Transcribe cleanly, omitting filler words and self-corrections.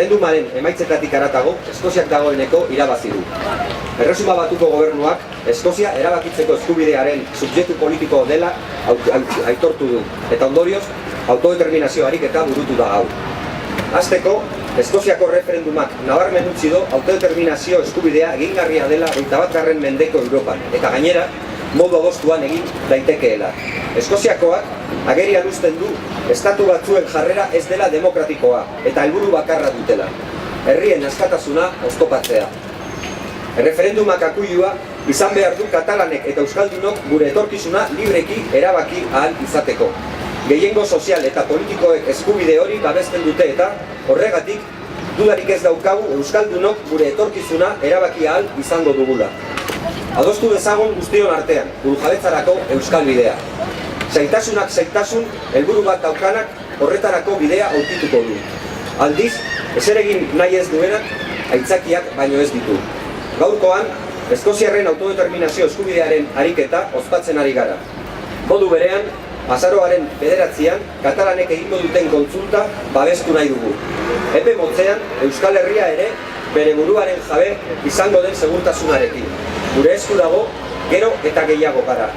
Erreferendumaren emaitzetatik haratago, Eskoziak dagoeneko irabazi du. Erresuma Batuko gobernuak Eskozia erabakitzeko eskubidearen subjektu politiko dela aitortu du, eta ondorioz, autodeterminazio ariketa burutu da hau. Hasteko, Eskoziako referendumak nabarmen utzi du autodeterminazio eskubidea egingarria dela 21. mendeko Europan, eta gainera, modu adostuan egin daitekeela. Eskoziakoak agerian uzten du estatu batzuen jarrera ez dela demokratikoa eta helburu bakarra dutela, herrien askatasuna oztopatzea. Erreferendumak akuilua izan behar du katalanek eta euskaldunok gure etorkizuna libreki erabaki ahal izateko. Gehiengo sozial eta politikoek eskubide hori babesten dute eta horregatik dudarik ez daukagu euskaldunok gure etorkizuna erabaki ahal izango dugula. Adostu dezagun guztion artean, burujabetzarako euskal bidea. Zailtasunak zailtasun, helburu bat daukanak horretarako bidea aurkituko du. Aldiz, ezer egin nahi ez duenak, aitzakiak baino ez ditu. Gaurkoan, Eskoziarren autodeterminazio eskubidearen ariketa ospatzen ari gara. Modu berean, azaroaren 9an, katalanek egingo duten kontsulta babestu nahi dugu. Epe motzean, Euskal Herria ere bere buruaren jabe izango den segurtasunarekin. Gure esku dago, gero eta gehiago gara.